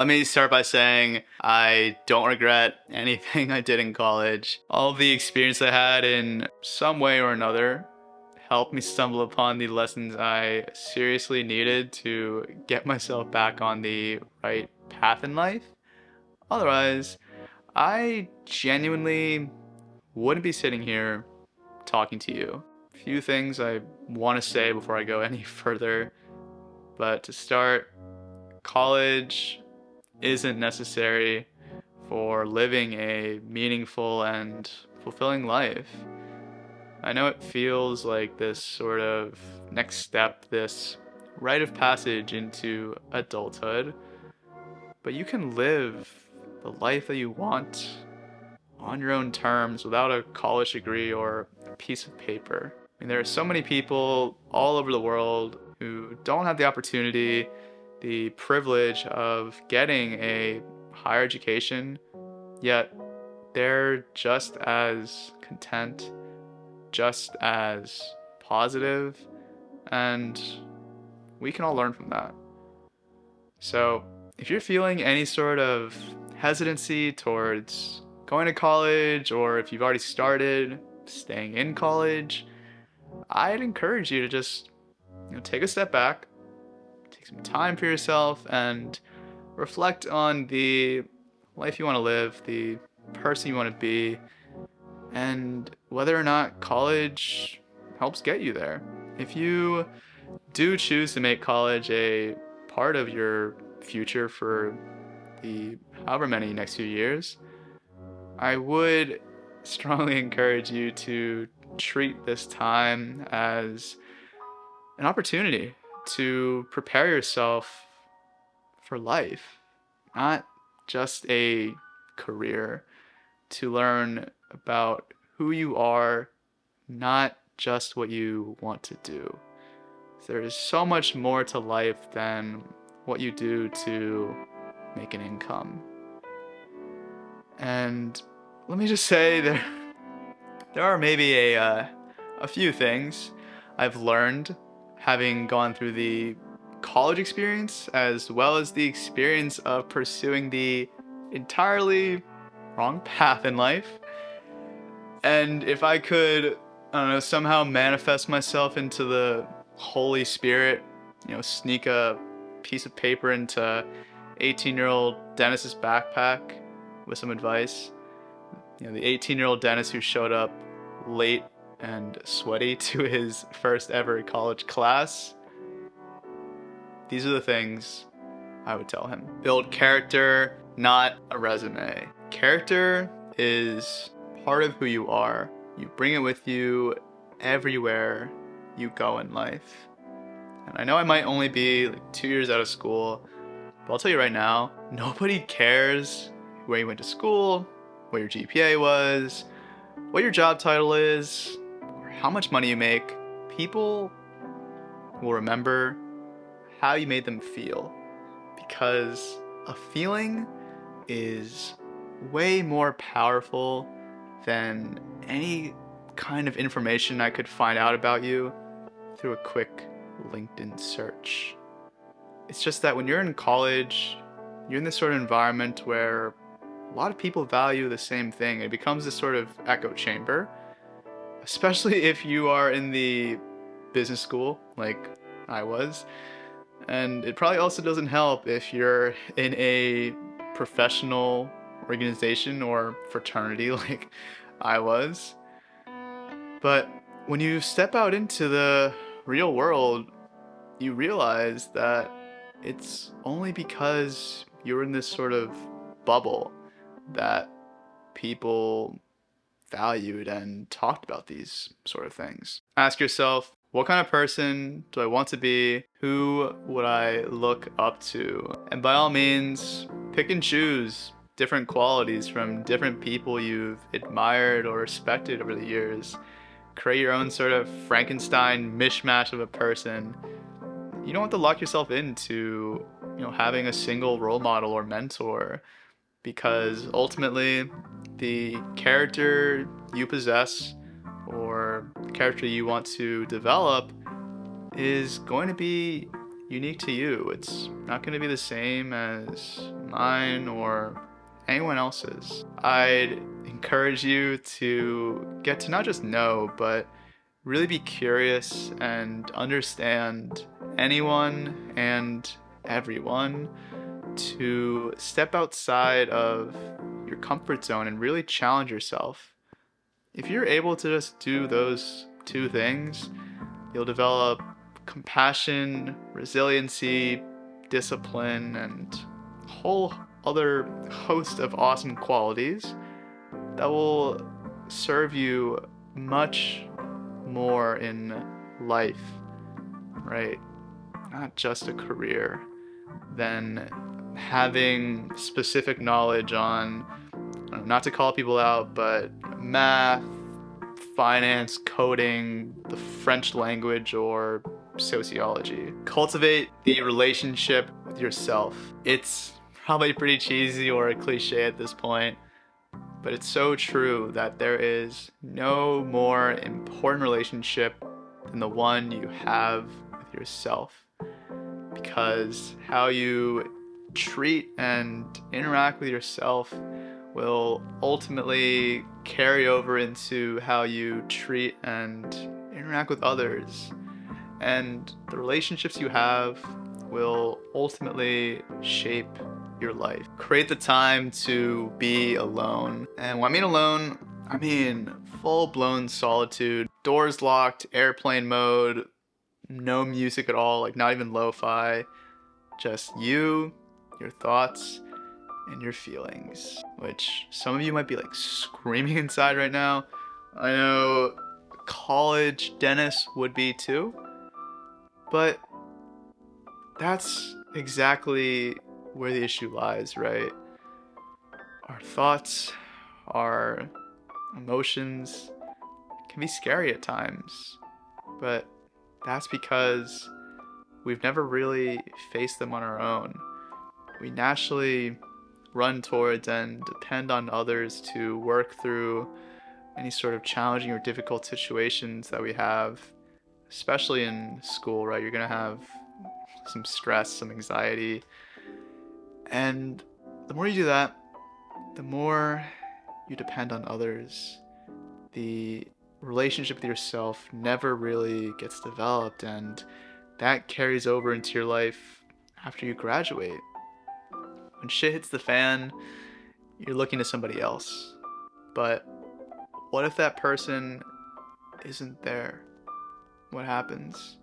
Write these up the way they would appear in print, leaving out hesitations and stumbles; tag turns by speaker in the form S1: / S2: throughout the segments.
S1: Let me start by saying I don't regret anything I did in college. All the experience I had in some way or another helped me stumble upon the lessons I seriously needed to get myself back on the right path in life. Otherwise, I genuinely wouldn't be sitting here talking to you. Few things I want to say before I go any further, but to start, college isn't necessary for living a meaningful and fulfilling life. I know it feels like this sort of next step, this rite of passage into adulthood, but you can live the life that you want on your own terms without a college degree or a piece of paper. I mean, there are so many people all over the world who don't have the opportunity, the privilege of getting a higher education, yet they're just as content, just as positive, and we can all learn from that. So, if you're feeling any sort of hesitancy towards going to college, or if you've already started staying in college, I'd encourage you to just take a step back, take some time for yourself, and reflect on the life you want to live, the person you want to be, and whether or not college helps get you there. If you do choose to make college a part of your future for the however many next few years, I would strongly encourage you to treat this time as an opportunity to prepare yourself for life, not just a career, to learn about who you are, not just what you want to do. There is so much more to life than what you do to make an income. And let me just say there are maybe a few things I've learned having gone through the college experience as well as the experience of pursuing the entirely wrong path in life. And if I could, I don't know, somehow manifest myself into the Holy Spirit, sneak a piece of paper into 18-year-old Dennis's backpack with some advice, the 18-year-old Dennis who showed up late and sweaty to his first ever college class, these are the things I would tell him. Build character, not a resume. Character is part of who you are. You bring it with you everywhere you go in life. And I know I might only be 2 years out of school, but I'll tell you right now, nobody cares where you went to school, what your GPA was, what your job title is, or how much money you make. People will remember how you made them feel, because a feeling is way more powerful than any kind of information I could find out about you through a quick LinkedIn search. It's just that when you're in college, you're in this sort of environment where a lot of people value the same thing. It becomes this sort of echo chamber, especially if you are in the business school like I was. And it probably also doesn't help if you're in a professional organization or fraternity like I was. But when you step out into the real world, you realize that it's only because you're in this sort of bubble that people valued and talked about these sort of things. Ask yourself, what kind of person do I want to be? Who would I look up to? And by all means, pick and choose different qualities from different people you've admired or respected over the years. Create your own sort of Frankenstein mishmash of a person. You don't have to lock yourself into, having a single role model or mentor, because ultimately the character you possess or the character you want to develop is going to be unique to you. It's not going to be the same as mine or anyone else's. I'd encourage you to get to not just know, but really be curious and understand anyone and everyone, to step outside of your comfort zone and really challenge yourself. If you're able to just do those two things, you'll develop compassion, resiliency, discipline, and a whole other host of awesome qualities that will serve you much more in life, right? Not just a career, than having specific knowledge on, not to call people out, but math, finance, coding, the French language, or sociology. Cultivate the relationship with yourself. It's probably pretty cheesy or a cliche at this point, but it's so true that there is no more important relationship than the one you have with yourself. Because how you treat and interact with yourself will ultimately carry over into how you treat and interact with others. And the relationships you have will ultimately shape your life. Create the time to be alone. And when I mean alone, I mean full-blown solitude. Doors locked, airplane mode, no music at all, like not even lo-fi. Just you, your thoughts, and your feelings. Which some of you might be like screaming inside right now. I know college Dennis would be too. But that's exactly where the issue lies, right? Our thoughts, our emotions can be scary at times, but that's because we've never really faced them on our own. We naturally run towards and depend on others to work through any sort of challenging or difficult situations that we have, especially in school, right? You're gonna have some stress, some anxiety, and the more you do that, the more you depend on others. The relationship with yourself never really gets developed, and that carries over into your life after you graduate. When shit hits the fan, you're looking to somebody else. But what if that person isn't there? What happens?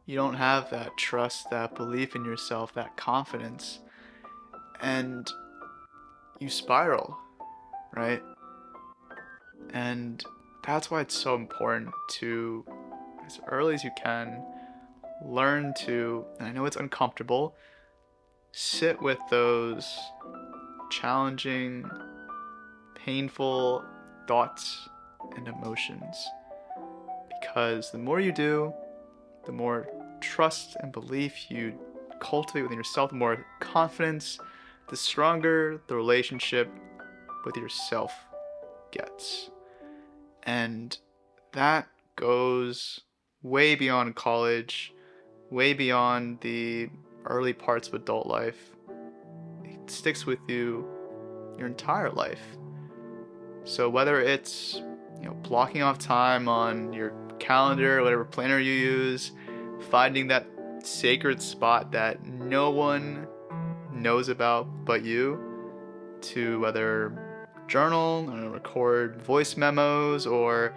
S1: You don't have that trust, that belief in yourself, that confidence, and you spiral, right? And that's why it's so important to, as early as you can, learn to, and I know it's uncomfortable, sit with those challenging, painful thoughts and emotions. Because the more you do, the more trust and belief you cultivate within yourself, the more confidence, the stronger the relationship with yourself gets. And that goes way beyond college, way beyond the early parts of adult life. It sticks with you your entire life. So whether it's, blocking off time on your calendar, whatever planner you use, finding that sacred spot that no one knows about but you, to whether journal, record voice memos, or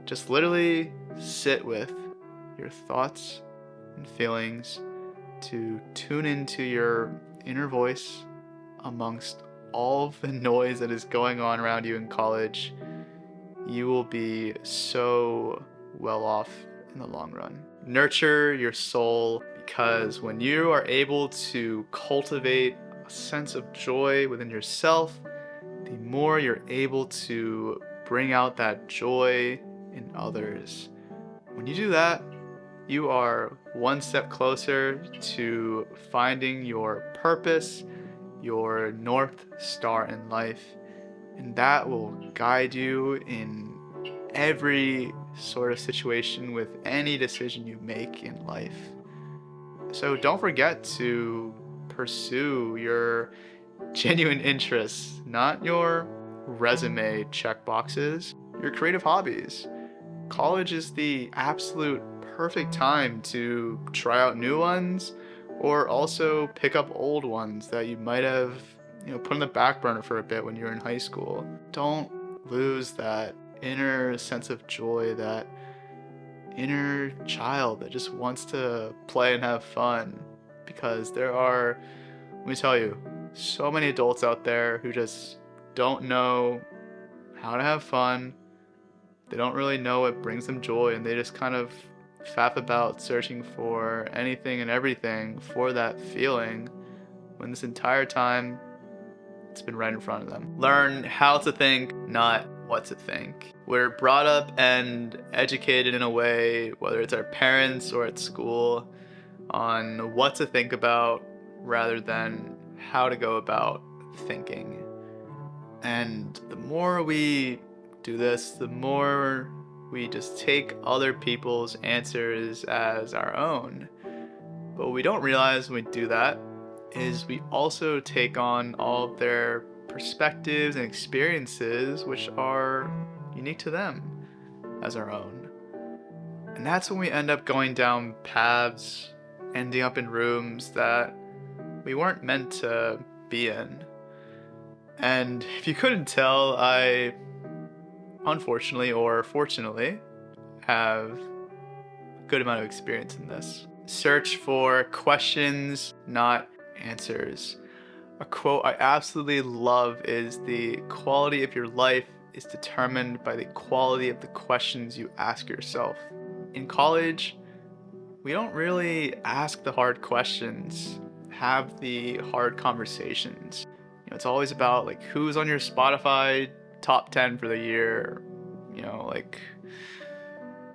S1: just literally sit with your thoughts and feelings, to tune into your inner voice amongst all of the noise that is going on around you in college. You will be so well off in the long run. Nurture your soul, because when you are able to cultivate a sense of joy within yourself, the more you're able to bring out that joy in others. When you do that, you are one step closer to finding your purpose, your North Star in life. And that will guide you in every sort of situation with any decision you make in life. So don't forget to pursue your genuine interests, not your resume checkboxes, your creative hobbies. College is the absolute perfect time to try out new ones or also pick up old ones that you might have, put on the back burner for a bit when you were in high school. Don't lose that inner sense of joy, that inner child that just wants to play and have fun, because there are, let me tell you, so many adults out there who just don't know how to have fun. They don't really know what brings them joy, and they just kind of faff about searching for anything and everything for that feeling, when this entire time it's been right in front of them. Learn how to think, not what to think. We're brought up and educated in a way, whether it's our parents or at school, on what to think about rather than how to go about thinking. And the more we do this, the more we just take other people's answers as our own. But what we don't realize when we do that is we also take on all of their perspectives and experiences, which are unique to them, as our own. And that's when we end up going down paths, ending up in rooms that we weren't meant to be in. And if you couldn't tell, I, unfortunately or fortunately, have a good amount of experience in this. Search for questions, not answers. A quote I absolutely love is, "The quality of your life is determined by the quality of the questions you ask yourself." In college, we don't really ask the hard questions, have the hard conversations. It's always about like who's on your Spotify top 10 for the year. Like,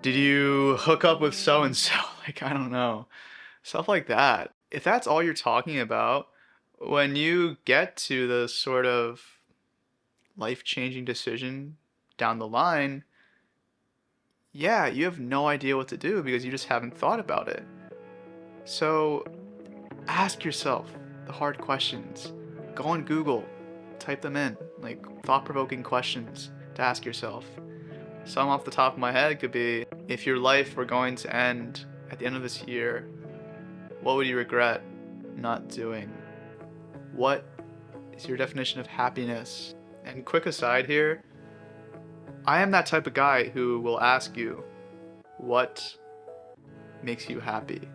S1: did you hook up with so and so? Like, I don't know. Stuff like that. If that's all you're talking about, when you get to the sort of life-changing decision down the line, yeah, you have no idea what to do because you just haven't thought about it. So ask yourself the hard questions. Go on Google, type them in, like thought-provoking questions to ask yourself. Some off the top of my head could be, if your life were going to end at the end of this year, what would you regret not doing? What is your definition of happiness? And quick aside here, I am that type of guy who will ask you, what makes you happy?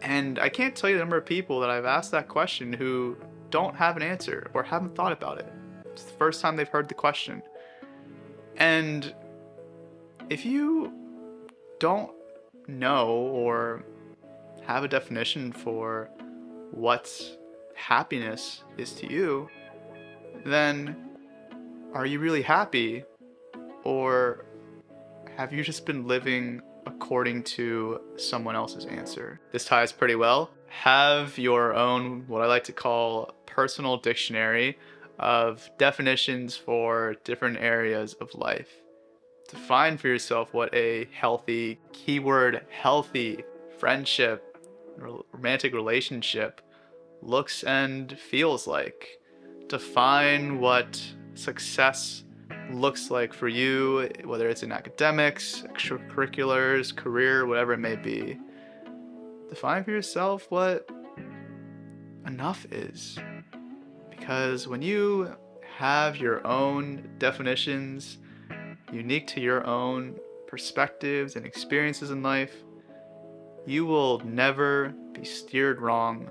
S1: And I can't tell you the number of people that I've asked that question who don't have an answer or haven't thought about it. It's the first time they've heard the question. And if you don't know or have a definition for what happiness is to you, then are you really happy? Or have you just been living according to someone else's answer? This ties pretty well. Have your own, what I like to call, personal dictionary of definitions for different areas of life. Define for yourself what a healthy, keyword healthy, friendship, romantic relationship looks and feels like. Define what success looks like for you, whether it's in academics, extracurriculars, career, whatever it may be. Define for yourself what enough is. Because when you have your own definitions, unique to your own perspectives and experiences in life, you will never be steered wrong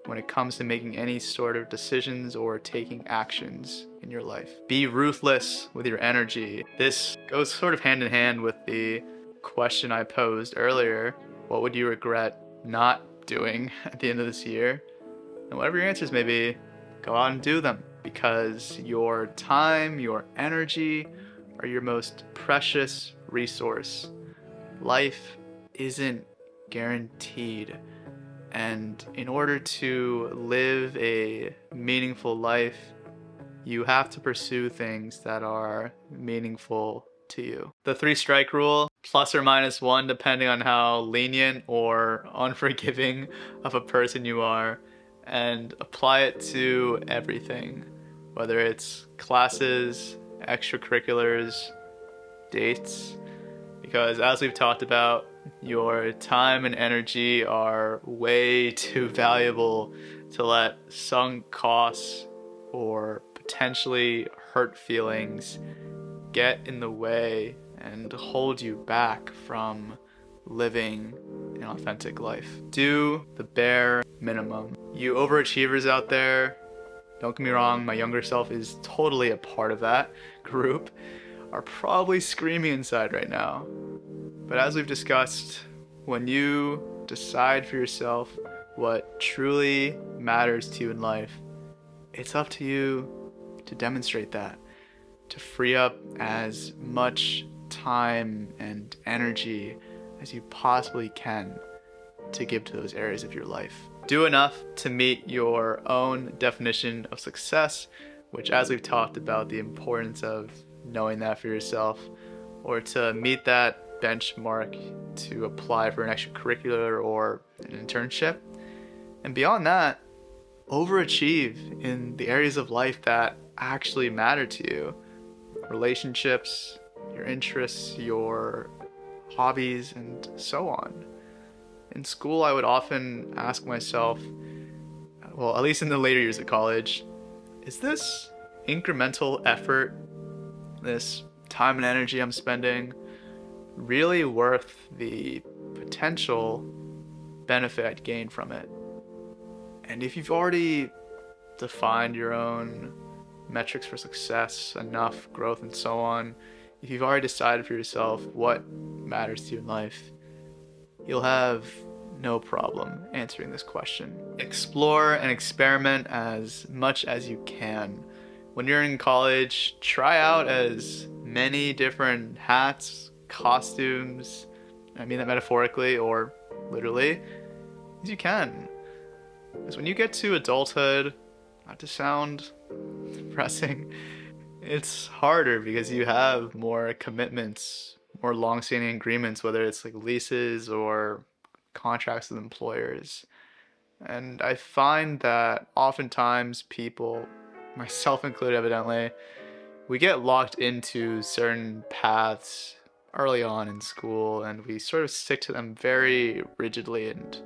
S1: when it comes to making any sort of decisions or taking actions in your life. Be ruthless with your energy. This goes sort of hand in hand with the question I posed earlier. What would you regret not doing at the end of this year? And whatever your answers may be, go out and do them, because your time, your energy are your most precious resource. Life isn't guaranteed. And in order to live a meaningful life, you have to pursue things that are meaningful to you. The 3-strike rule: plus or minus one, depending on how lenient or unforgiving of a person you are, and apply it to everything, whether it's classes, extracurriculars, dates, because as we've talked about, your time and energy are way too valuable to let sunk costs or potentially hurt feelings get in the way and hold you back from living an authentic life. Do the bare minimum. You overachievers out there, don't get me wrong, my younger self is totally a part of that group, are probably screaming inside right now. But as we've discussed, when you decide for yourself what truly matters to you in life, it's up to you to demonstrate that, to free up as much time and energy as you possibly can to give to those areas of your life. Do enough to meet your own definition of success, which, as we've talked about, the importance of knowing that for yourself, or to meet that benchmark to apply for an extracurricular or an internship. And beyond that, overachieve in the areas of life that actually matter to you. Relationships, your interests, your hobbies, and so on. In school, I would often ask myself, well, at least in the later years of college, is this incremental effort, this time and energy I'm spending, really worth the potential benefit I'd gain from it? And if you've already defined your own metrics for success, enough, growth, and so on, if you've already decided for yourself what matters to you in life, you'll have no problem answering this question. Explore and experiment as much as you can. When you're in college, try out as many different hats, costumes, I mean that metaphorically or literally, as you can. Because when you get to adulthood, not to sound depressing, it's harder because you have more commitments, more long-standing agreements, whether it's like leases or contracts with employers. And I find that oftentimes people, myself included evidently, we get locked into certain paths early on in school and we sort of stick to them very rigidly and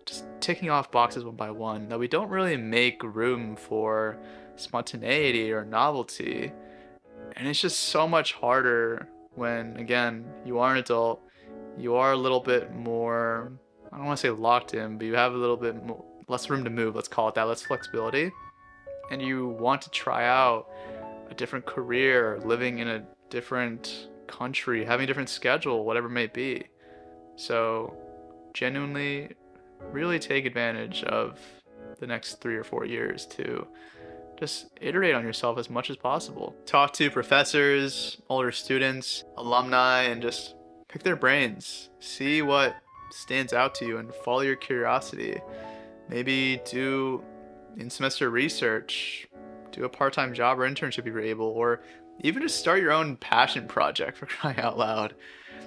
S1: just ticking off boxes one by one, that we don't really make room for spontaneity or novelty. And it's just so much harder when, again, you are an adult, you are a little bit more, I don't want to say locked in, but you have a little bit more, less room to move, let's call it that, less flexibility. And you want to try out a different career, living in a different country, having a different schedule, whatever it may be. So genuinely really take advantage of the next 3 or 4 years to just iterate on yourself as much as possible. Talk to professors, older students, alumni, and just pick their brains. See what stands out to you and follow your curiosity. Maybe do in-semester research, do a part-time job or internship if you're able, or even just start your own passion project, for crying out loud.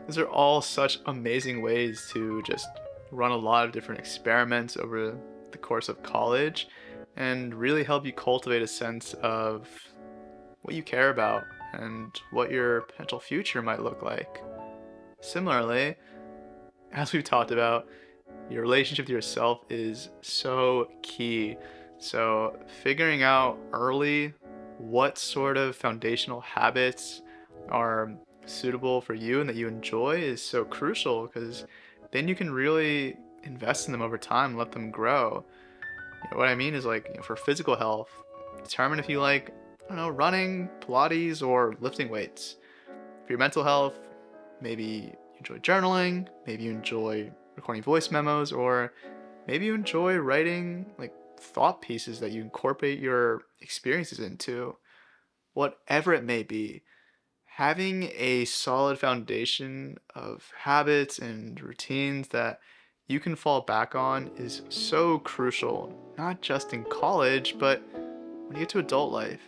S1: Those are all such amazing ways to just run a lot of different experiments over the course of college and really help you cultivate a sense of what you care about and what your potential future might look like. Similarly, as we've talked about, your relationship to yourself is so key. So figuring out early what sort of foundational habits are suitable for you and that you enjoy is so crucial, because then you can really invest in them over time and let them grow. What I mean is, like, for physical health, determine if you like, I don't know, running, Pilates, or lifting weights. For your mental health, maybe you enjoy journaling, maybe you enjoy recording voice memos, or maybe you enjoy writing like thought pieces that you incorporate your experiences into. Whatever it may be, having a solid foundation of habits and routines that you can fall back on is so crucial, not just in college, but when you get to adult life.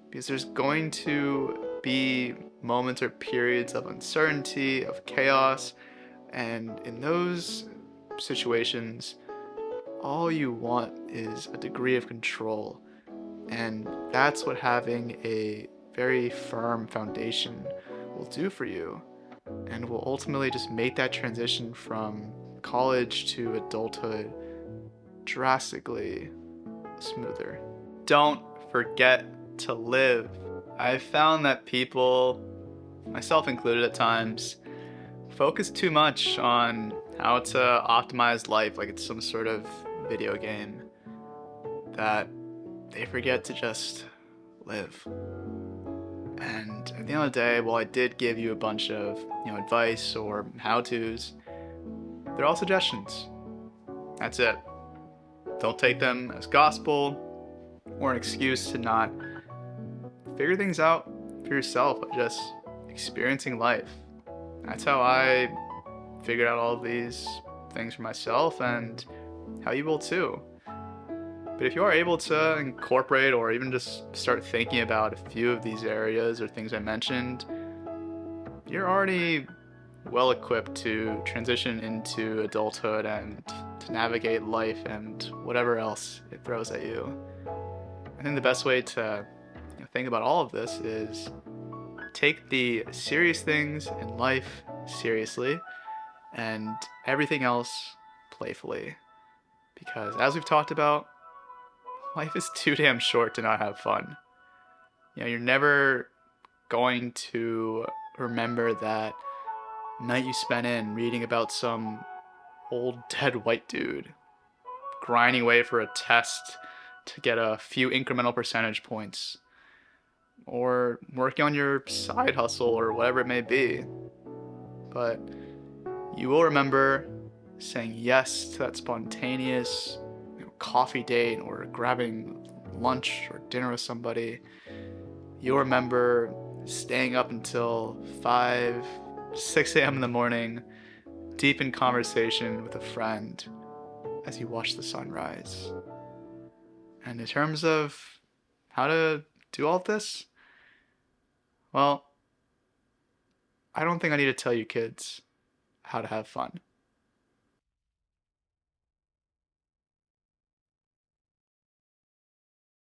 S1: Because there's going to be moments or periods of uncertainty, of chaos, and in those situations, all you want is a degree of control. And that's what having a very firm foundation will do for you, and will ultimately just make that transition from college to adulthood drastically smoother. Don't forget to live. I've found that people, myself included at times, focus too much on how to optimize life like it's some sort of video game, that they forget to just live. And at the end of the day, while I did give you a bunch of advice or how-tos, they're all suggestions. That's it. Don't take them as gospel or an excuse to not figure things out for yourself by just experiencing life. That's how I figured out all of these things for myself, and how you will too. But if you are able to incorporate or even just start thinking about a few of these areas or things I mentioned, you're already well equipped to transition into adulthood and to navigate life and whatever else it throws at you. I think the best way to think about all of this is take the serious things in life seriously and everything else playfully. Because as we've talked about, life is too damn short to not have fun. You're never going to remember that night you spent in reading about some old dead white dude grinding away for a test to get a few incremental percentage points, or working on your side hustle or whatever it may be. But you will remember saying yes to that spontaneous coffee date or grabbing lunch or dinner with somebody. You'll remember staying up until 5, 6 a.m. in the morning, deep in conversation with a friend as you watch the sunrise. And in terms of how to do all of this, well, I don't think I need to tell you kids how to have fun.